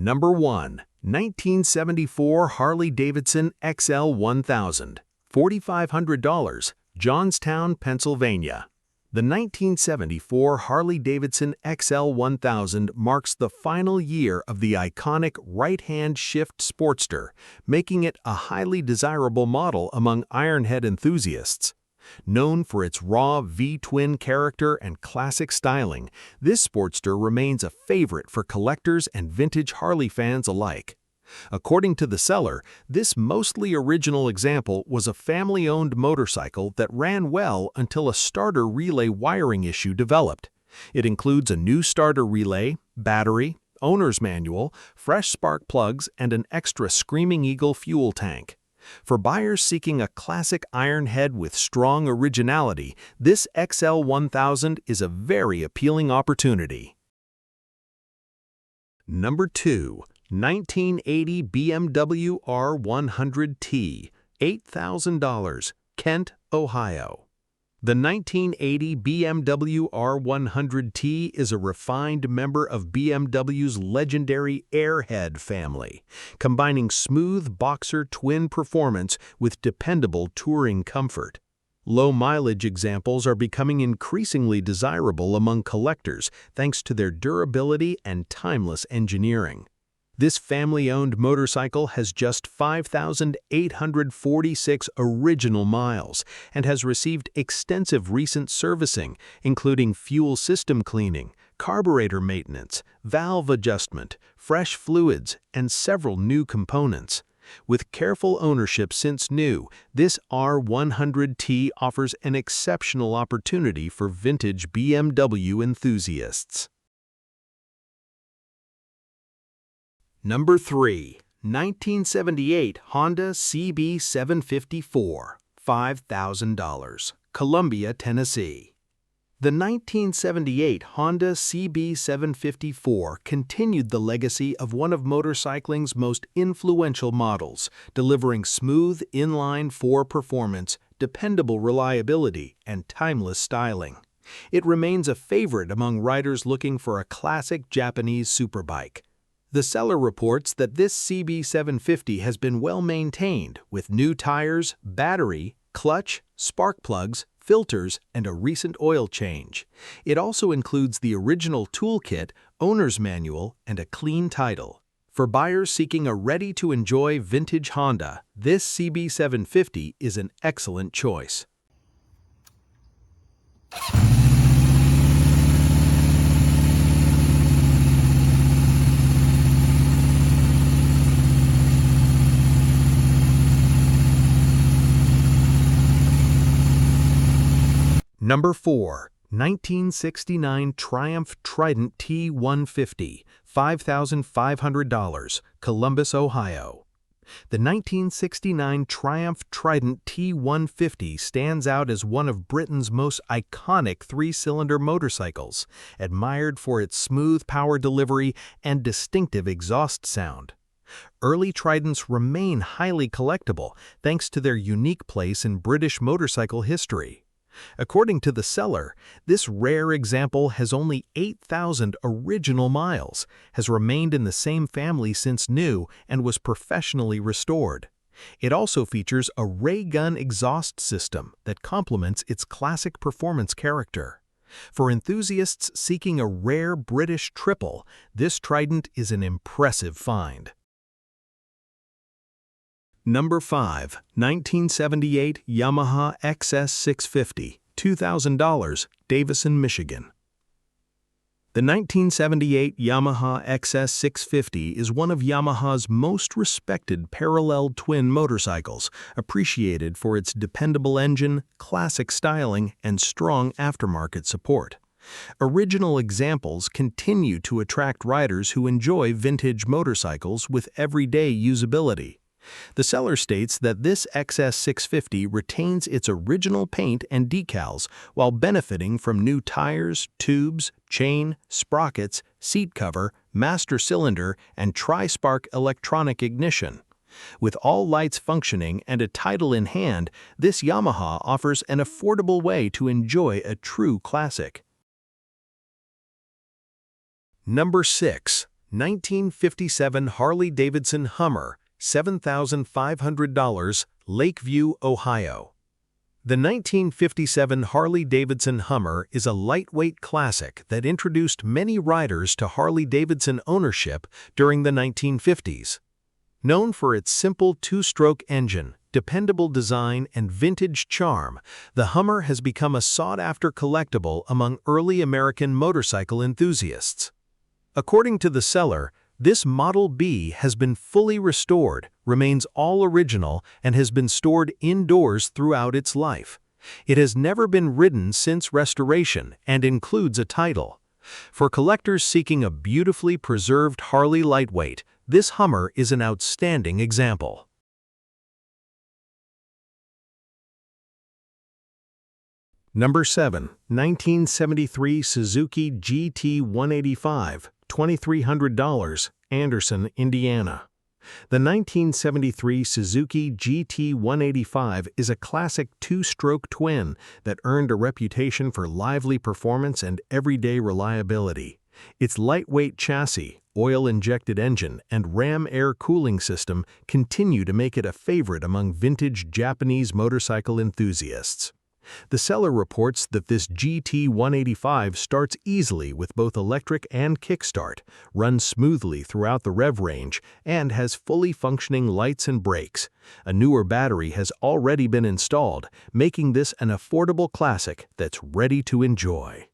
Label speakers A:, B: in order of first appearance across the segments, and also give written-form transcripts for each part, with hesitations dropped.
A: Number 1. 1974 Harley-Davidson XL 1000, $4,500, Johnstown, Pennsylvania. The 1974 Harley-Davidson XL 1000 marks the final year of the iconic right-hand shift Sportster, making it a highly desirable model among ironhead enthusiasts. Known for its raw V-twin character and classic styling, this Sportster remains a favorite for collectors and vintage Harley fans alike. According to the seller, this mostly original example was a family-owned motorcycle that ran well until a starter relay wiring issue developed. It includes a new starter relay, battery, owner's manual, fresh spark plugs, and an extra Screaming Eagle fuel tank. For buyers seeking a classic ironhead with strong originality, this XL 1000 is a very appealing opportunity. Number 2. 1980 BMW R100T, $8,000, Kent, Ohio. The 1980 BMW R100T is a refined member of BMW's legendary Airhead family, combining smooth boxer twin performance with dependable touring comfort. Low-mileage examples are becoming increasingly desirable among collectors thanks to their durability and timeless engineering. This family-owned motorcycle has just 5,846 original miles and has received extensive recent servicing, including fuel system cleaning, carburetor maintenance, valve adjustment, fresh fluids, and several new components. With careful ownership since new, this R100T offers an exceptional opportunity for vintage BMW enthusiasts. Number 3. 1978 Honda CB754, $5,000, Columbia, Tennessee. The 1978 Honda CB754 continued the legacy of one of motorcycling's most influential models, delivering smooth inline-four performance, dependable reliability, and timeless styling. It remains a favorite among riders looking for a classic Japanese superbike. The seller reports that this CB750 has been well maintained, with new tires, battery, clutch, spark plugs, filters, and a recent oil change. It also includes the original toolkit, owner's manual, and a clean title. For buyers seeking a ready-to-enjoy vintage Honda, this CB750 is an excellent choice. Number 4. 1969 Triumph Trident T150, $5,500, Columbus, Ohio. The 1969 Triumph Trident T150 stands out as one of Britain's most iconic three-cylinder motorcycles, admired for its smooth power delivery and distinctive exhaust sound. Early Tridents remain highly collectible thanks to their unique place in British motorcycle history. According to the seller, this rare example has only 8,000 original miles, has remained in the same family since new, and was professionally restored. It also features a ray gun exhaust system that complements its classic performance character. For enthusiasts seeking a rare British triple, this Trident is an impressive find. Number 5. 1978 Yamaha XS650, $2,000, Davison, Michigan. The 1978 Yamaha XS650 is one of Yamaha's most respected parallel twin motorcycles, appreciated for its dependable engine, classic styling, and strong aftermarket support. Original examples continue to attract riders who enjoy vintage motorcycles with everyday usability. The seller states that this XS650 retains its original paint and decals while benefiting from new tires, tubes, chain, sprockets, seat cover, master cylinder, and tri-spark electronic ignition. With all lights functioning and a title in hand, this Yamaha offers an affordable way to enjoy a true classic. Number 6. 1957 Harley-Davidson Hummer, $7,500, Lakeview, Ohio. The 1957 Harley-Davidson Hummer is a lightweight classic that introduced many riders to Harley-Davidson ownership during the 1950s. Known for its simple two-stroke engine, dependable design, and vintage charm, the Hummer has become a sought-after collectible among early American motorcycle enthusiasts. According to the seller, this Model B has been fully restored, remains all original, and has been stored indoors throughout its life. It has never been ridden since restoration and includes a title. For collectors seeking a beautifully preserved Harley lightweight, this Hummer is an outstanding example. Number 7. 1973 Suzuki GT 185, $2,300, Anderson, Indiana. The 1973 Suzuki GT 185 is a classic two-stroke twin that earned a reputation for lively performance and everyday reliability. Its lightweight chassis, oil-injected engine, and ram air cooling system continue to make it a favorite among vintage Japanese motorcycle enthusiasts. The seller reports that this GT 185 starts easily with both electric and kickstart, runs smoothly throughout the rev range, and has fully functioning lights and brakes. A newer battery has already been installed, making this an affordable classic that's ready to enjoy.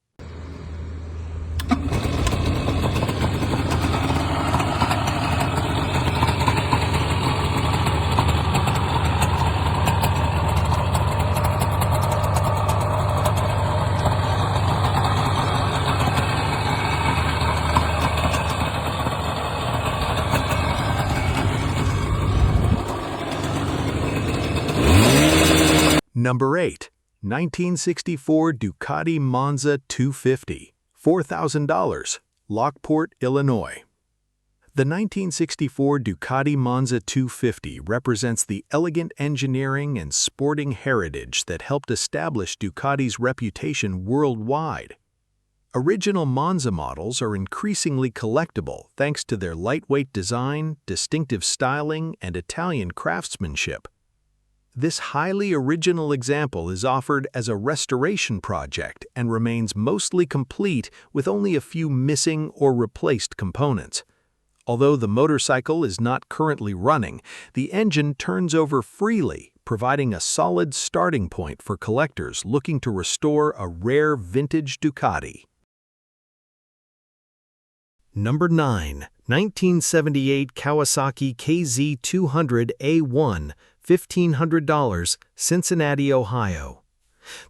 A: Number 8. 1964 Ducati Monza 250, $4,000, Lockport, Illinois. The 1964 Ducati Monza 250 represents the elegant engineering and sporting heritage that helped establish Ducati's reputation worldwide. Original Monza models are increasingly collectible thanks to their lightweight design, distinctive styling, and Italian craftsmanship. This highly original example is offered as a restoration project and remains mostly complete with only a few missing or replaced components. Although the motorcycle is not currently running, the engine turns over freely, providing a solid starting point for collectors looking to restore a rare vintage Ducati. Number 9. 1978 Kawasaki KZ200A1, $1,500, Cincinnati, Ohio.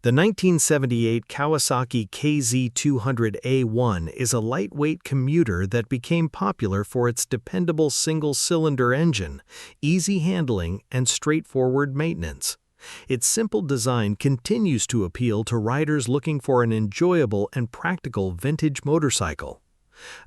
A: The 1978 Kawasaki KZ200A1 is a lightweight commuter that became popular for its dependable single-cylinder engine, easy handling, and straightforward maintenance. Its simple design continues to appeal to riders looking for an enjoyable and practical vintage motorcycle.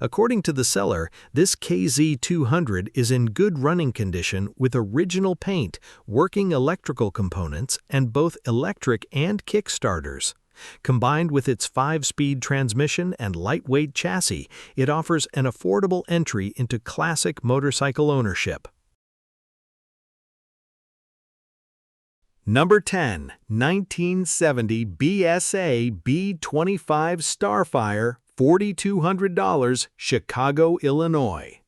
A: According to the seller, this KZ200 is in good running condition with original paint, working electrical components, and both electric and kickstarters. Combined with its 5-speed transmission and lightweight chassis, it offers an affordable entry into classic motorcycle ownership. Number 10. 1970 BSA B25 Starfire, $4,200, Chicago, Illinois.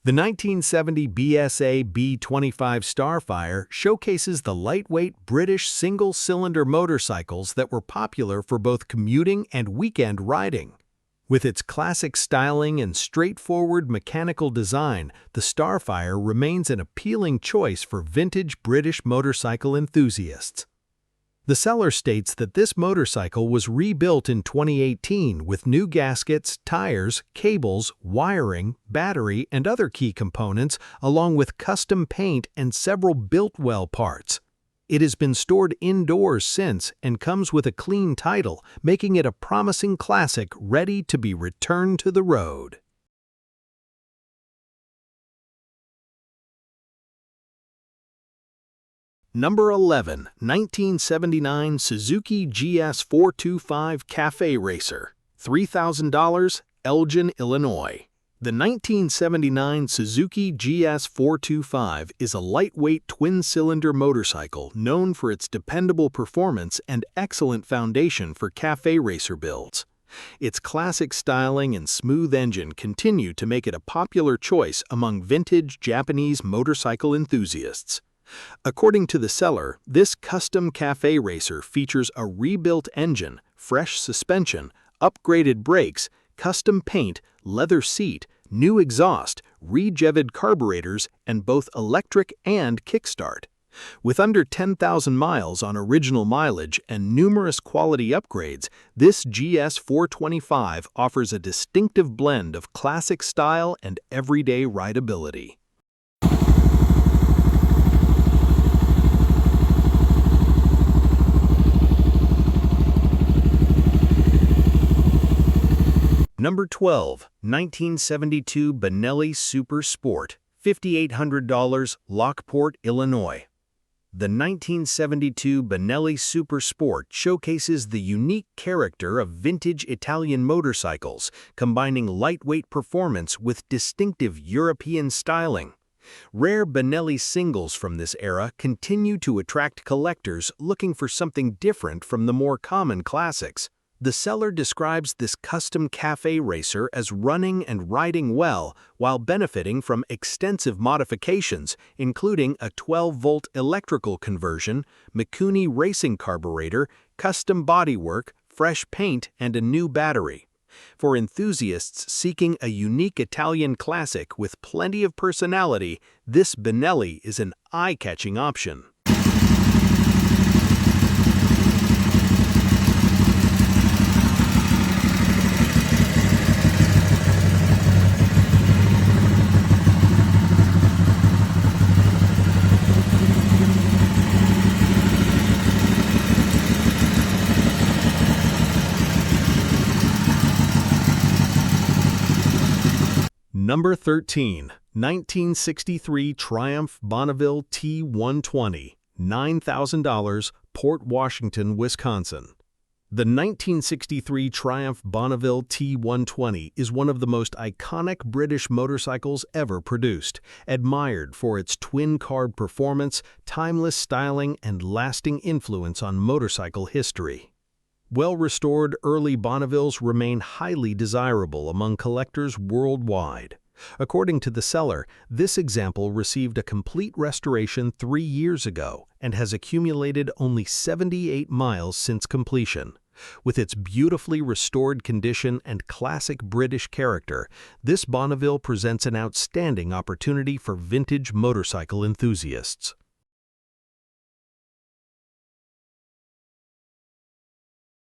A: The 1970 BSA B25 Starfire showcases the lightweight British single-cylinder motorcycles that were popular for both commuting and weekend riding. With its classic styling and straightforward mechanical design, the Starfire remains an appealing choice for vintage British motorcycle enthusiasts. The seller states that this motorcycle was rebuilt in 2018 with new gaskets, tires, cables, wiring, battery, and other key components, along with custom paint and several built-well parts. It has been stored indoors since and comes with a clean title, making it a promising classic ready to be returned to the road. Number 11. 1979 Suzuki GS425 Cafe Racer, $3,000, Elgin, Illinois. The 1979 Suzuki GS425 is a lightweight twin-cylinder motorcycle known for its dependable performance and excellent foundation for cafe racer builds. Its classic styling and smooth engine continue to make it a popular choice among vintage Japanese motorcycle enthusiasts. According to the seller, this custom cafe racer features a rebuilt engine, fresh suspension, upgraded brakes, custom paint, leather seat, new exhaust, regevid carburetors, and both electric and kickstart. With under 10,000 miles on original mileage and numerous quality upgrades, this GS425 offers a distinctive blend of classic style and everyday rideability. Number 12, 1972 Benelli Super Sport, $5,800, Lockport, Illinois. The 1972 Benelli Super Sport showcases the unique character of vintage Italian motorcycles, combining lightweight performance with distinctive European styling. Rare Benelli singles from this era continue to attract collectors looking for something different from the more common classics. The seller describes this custom cafe racer as running and riding well while benefiting from extensive modifications, including a 12-volt electrical conversion, Mikuni racing carburetor, custom bodywork, fresh paint, and a new battery. For enthusiasts seeking a unique Italian classic with plenty of personality, this Benelli is an eye-catching option. Number 13, 1963 Triumph Bonneville T120, $9,000, Port Washington, Wisconsin. The 1963 Triumph Bonneville T120 is one of the most iconic British motorcycles ever produced, admired for its twin-carb performance, timeless styling, and lasting influence on motorcycle history. Well-restored early Bonnevilles remain highly desirable among collectors worldwide. According to the seller, this example received a complete restoration 3 years ago and has accumulated only 78 miles since completion. With its beautifully restored condition and classic British character, this Bonneville presents an outstanding opportunity for vintage motorcycle enthusiasts.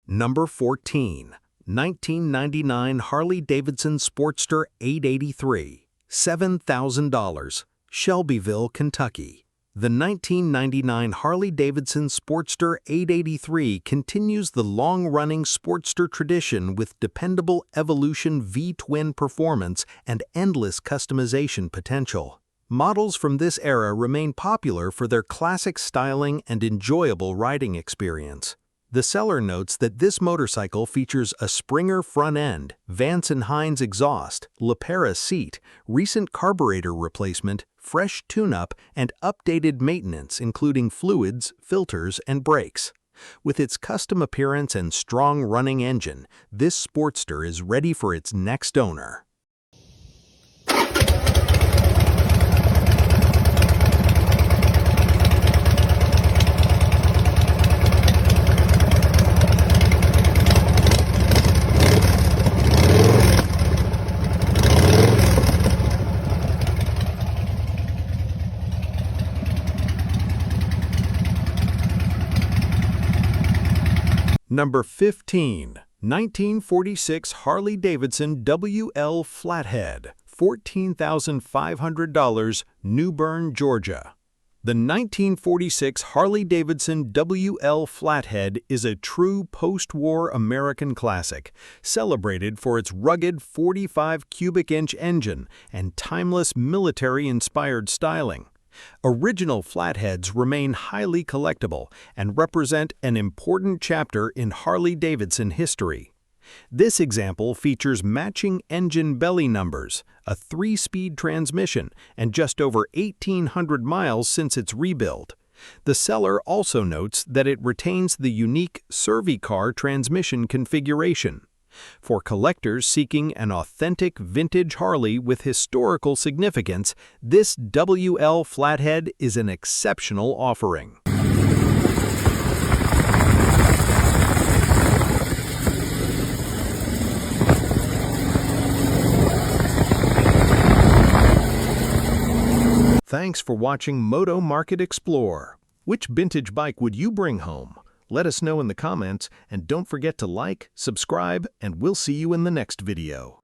A: Number 14, 1999 Harley-Davidson Sportster 883, $7,000, Shelbyville, Kentucky. The 1999 Harley-Davidson Sportster 883 continues the long-running Sportster tradition with dependable Evolution V-twin performance and endless customization potential. Models from this era remain popular for their classic styling and enjoyable riding experience. The seller notes that this motorcycle features a Springer front end, Vance & Hines exhaust, LaPera seat, recent carburetor replacement, fresh tune-up, and updated maintenance including fluids, filters, and brakes. With its custom appearance and strong running engine, this Sportster is ready for its next owner. Number 15, 1946 Harley-Davidson WL Flathead, $14,500, New Bern, Georgia. The 1946 Harley-Davidson WL Flathead is a true post-war American classic, celebrated for its rugged 45 cubic inch engine and timeless military-inspired styling. Original flatheads remain highly collectible and represent an important chapter in Harley-Davidson history. This example features matching engine belly numbers, a 3-speed transmission, and just over 1,800 miles since its rebuild. The seller also notes that it retains the unique Servicar transmission configuration. For collectors seeking an authentic vintage Harley with historical significance, this WL Flathead is an exceptional offering. Thanks for watching Moto Market Explore. Which vintage bike would you bring home? Let us know in the comments, and don't forget to like, subscribe, and we'll see you in the next video.